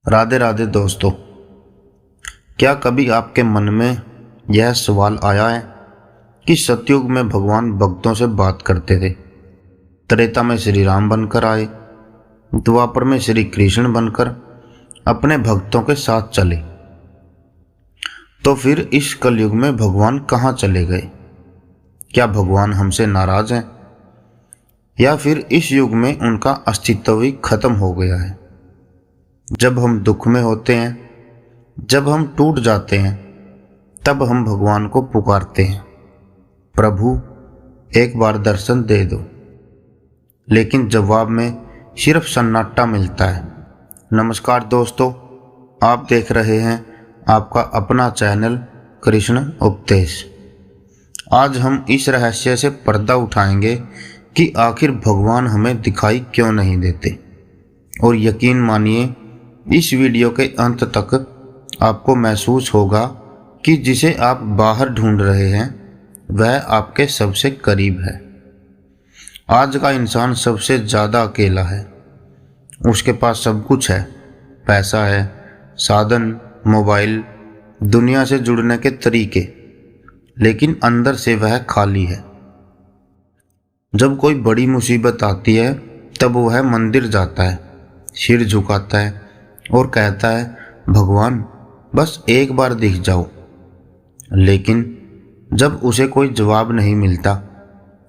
राधे राधे दोस्तों। क्या कभी आपके मन में यह सवाल आया है कि सतयुग में भगवान भक्तों से बात करते थे, त्रेता में श्री राम बनकर आए, द्वापर में श्री कृष्ण बनकर अपने भक्तों के साथ चले, तो फिर इस कलयुग में भगवान कहाँ चले गए? क्या भगवान हमसे नाराज हैं या फिर इस युग में उनका अस्तित्व ही खत्म हो गया है? जब हम दुख में होते हैं, जब हम टूट जाते हैं, तब हम भगवान को पुकारते हैं, प्रभु एक बार दर्शन दे दो, लेकिन जवाब में सिर्फ सन्नाटा मिलता है। नमस्कार दोस्तों, आप देख रहे हैं आपका अपना चैनल कृष्ण उपदेश। आज हम इस रहस्य से पर्दा उठाएंगे कि आखिर भगवान हमें दिखाई क्यों नहीं देते। और यकीन मानिए, इस वीडियो के अंत तक आपको महसूस होगा कि जिसे आप बाहर ढूंढ रहे हैं वह आपके सबसे करीब है। आज का इंसान सबसे ज़्यादा अकेला है। उसके पास सब कुछ है, पैसा है, साधन, मोबाइल, दुनिया से जुड़ने के तरीके, लेकिन अंदर से वह खाली है। जब कोई बड़ी मुसीबत आती है तब वह मंदिर जाता है, सिर झुकाता है और कहता है, भगवान बस एक बार दिख जाओ। लेकिन जब उसे कोई जवाब नहीं मिलता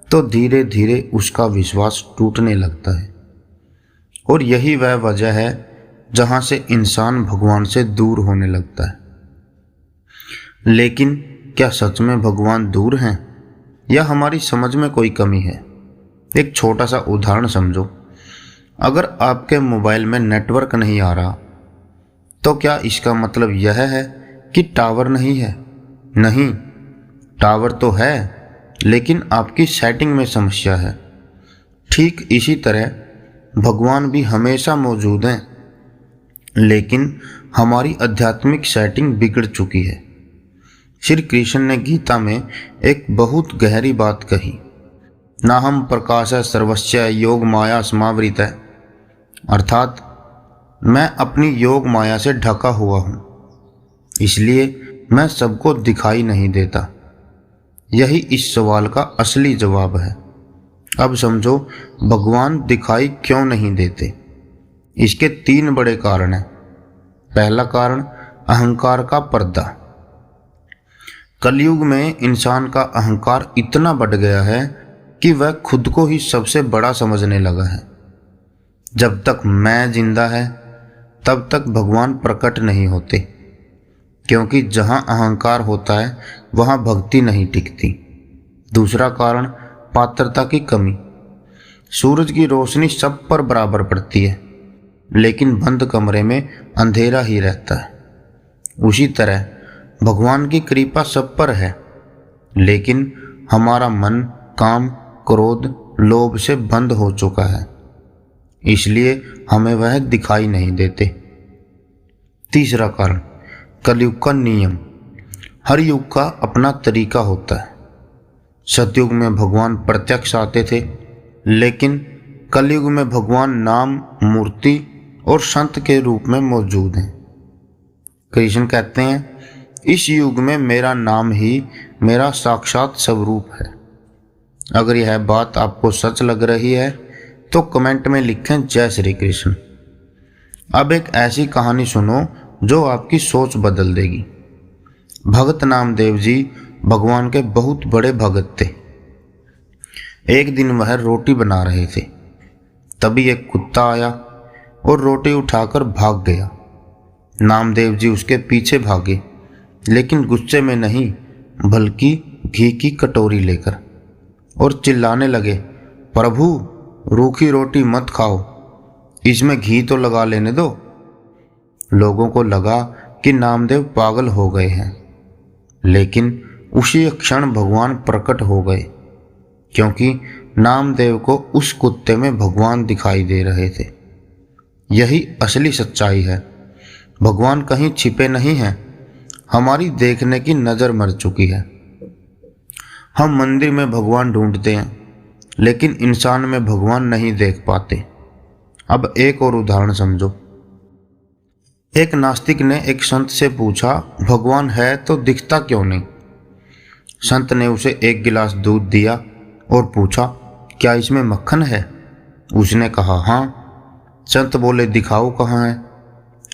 तो धीरे धीरे उसका विश्वास टूटने लगता है। और यही वह वजह है जहाँ से इंसान भगवान से दूर होने लगता है। लेकिन क्या सच में भगवान दूर हैं या हमारी समझ में कोई कमी है? एक छोटा सा उदाहरण समझो। अगर आपके मोबाइल में नेटवर्क नहीं आ रहा तो क्या इसका मतलब यह है कि टावर नहीं है? नहीं, टावर तो है, लेकिन आपकी सेटिंग में समस्या है। ठीक इसी तरह भगवान भी हमेशा मौजूद हैं, लेकिन हमारी आध्यात्मिक सेटिंग बिगड़ चुकी है। श्री कृष्ण ने गीता में एक बहुत गहरी बात कही, नाहम प्रकाश सर्वस्य योग माया समावृत है, अर्थात मैं अपनी योग माया से ढका हुआ हूँ, इसलिए मैं सबको दिखाई नहीं देता। यही इस सवाल का असली जवाब है। अब समझो, भगवान दिखाई क्यों नहीं देते? इसके 3 बड़े कारण हैं। पहला कारण, अहंकार का पर्दा। कलयुग में इंसान का अहंकार इतना बढ़ गया है कि वह खुद को ही सबसे बड़ा समझने लगा है। जब तक मैं जिंदा है तब तक भगवान प्रकट नहीं होते, क्योंकि जहाँ अहंकार होता है वहाँ भक्ति नहीं टिकती। दूसरा कारण, पात्रता की कमी। सूरज की रोशनी सब पर बराबर पड़ती है, लेकिन बंद कमरे में अंधेरा ही रहता है। उसी तरह भगवान की कृपा सब पर है, लेकिन हमारा मन काम, क्रोध, लोभ से बंद हो चुका है, इसलिए हमें वह दिखाई नहीं देते। तीसरा कारण, कलयुग का नियम। हर युग का अपना तरीका होता है। सतयुग में भगवान प्रत्यक्ष आते थे, लेकिन कलयुग में भगवान नाम, मूर्ति और संत के रूप में मौजूद हैं। कृष्ण कहते हैं, इस युग में मेरा नाम ही मेरा साक्षात स्वरूप है। अगर यह बात आपको सच लग रही है तो कमेंट में लिखें जय श्री कृष्ण। अब एक ऐसी कहानी सुनो जो आपकी सोच बदल देगी। भगत नामदेव जी भगवान के बहुत बड़े भगत थे। एक दिन वह रोटी बना रहे थे, तभी एक कुत्ता आया और रोटी उठाकर भाग गया। नामदेव जी उसके पीछे भागे, लेकिन गुस्से में नहीं बल्कि घी की कटोरी लेकर, और चिल्लाने लगे, प्रभु रूखी रोटी मत खाओ, इसमें घी तो लगा लेने दो। लोगों को लगा कि नामदेव पागल हो गए हैं, लेकिन उसी क्षण भगवान प्रकट हो गए, क्योंकि नामदेव को उस कुत्ते में भगवान दिखाई दे रहे थे। यही असली सच्चाई है। भगवान कहीं छिपे नहीं हैं, हमारी देखने की नज़र मर चुकी है। हम मंदिर में भगवान ढूंढते हैं, लेकिन इंसान में भगवान नहीं देख पाते। अब एक और उदाहरण समझो। एक नास्तिक ने एक संत से पूछा, भगवान है तो दिखता क्यों नहीं? संत ने उसे एक गिलास दूध दिया और पूछा, क्या इसमें मक्खन है? उसने कहा, हाँ। संत बोले, दिखाओ कहाँ है?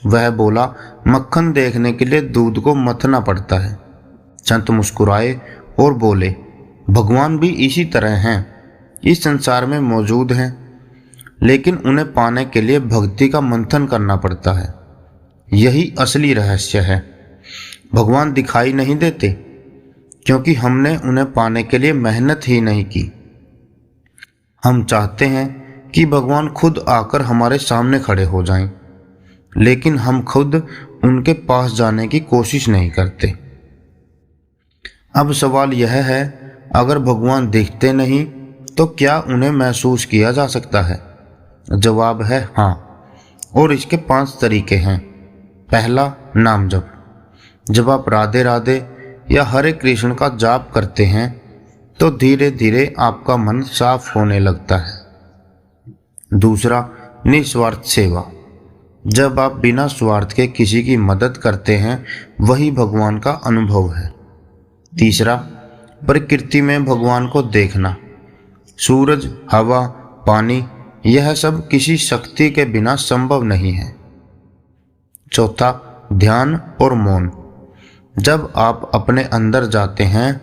वह बोला, मक्खन देखने के लिए दूध को मथना पड़ता है। संत मुस्कुराए और बोले, भगवान भी इसी तरह हैं, इस संसार में मौजूद हैं, लेकिन उन्हें पाने के लिए भक्ति का मंथन करना पड़ता है। यही असली रहस्य है। भगवान दिखाई नहीं देते क्योंकि हमने उन्हें पाने के लिए मेहनत ही नहीं की। हम चाहते हैं कि भगवान खुद आकर हमारे सामने खड़े हो जाएं, लेकिन हम खुद उनके पास जाने की कोशिश नहीं करते। अब सवाल यह है, अगर भगवान दिखते नहीं तो क्या उन्हें महसूस किया जा सकता है? जवाब है हाँ, और इसके 5 तरीके हैं। पहला, नाम जप। जब आप राधे राधे या हरे कृष्ण का जाप करते हैं तो धीरे धीरे आपका मन साफ होने लगता है। दूसरा, निस्वार्थ सेवा। जब आप बिना स्वार्थ के किसी की मदद करते हैं, वही भगवान का अनुभव है। तीसरा, प्रकृति में भगवान को देखना। सूरज, हवा, पानी, यह सब किसी शक्ति के बिना संभव नहीं है। चौथा, ध्यान और मौन। जब आप अपने अंदर जाते हैं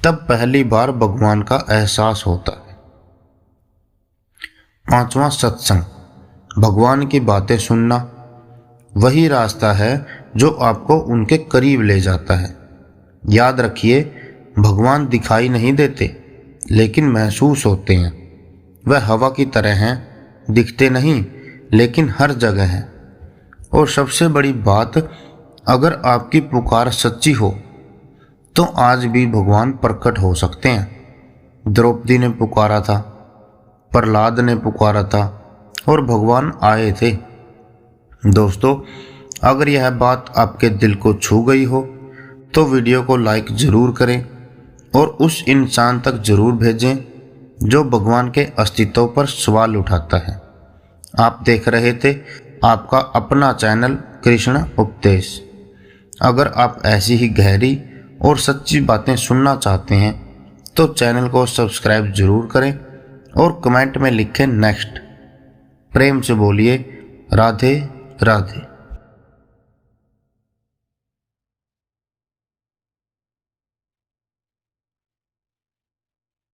तब पहली बार भगवान का एहसास होता है। पांचवा, सत्संग। भगवान की बातें सुनना वही रास्ता है जो आपको उनके करीब ले जाता है। याद रखिए, भगवान दिखाई नहीं देते लेकिन महसूस होते हैं। वह हवा की तरह हैं, दिखते नहीं लेकिन हर जगह हैं। और सबसे बड़ी बात, अगर आपकी पुकार सच्ची हो तो आज भी भगवान प्रकट हो सकते हैं। द्रौपदी ने पुकारा था, प्रहलाद ने पुकारा था और भगवान आए थे। दोस्तों, अगर यह बात आपके दिल को छू गई हो तो वीडियो को लाइक ज़रूर करें और उस इंसान तक ज़रूर भेजें जो भगवान के अस्तित्व पर सवाल उठाता है। आप देख रहे थे आपका अपना चैनल कृष्ण उपदेश। अगर आप ऐसी ही गहरी और सच्ची बातें सुनना चाहते हैं तो चैनल को सब्सक्राइब ज़रूर करें और कमेंट में लिखें नेक्स्ट। प्रेम से बोलिए, राधे राधे।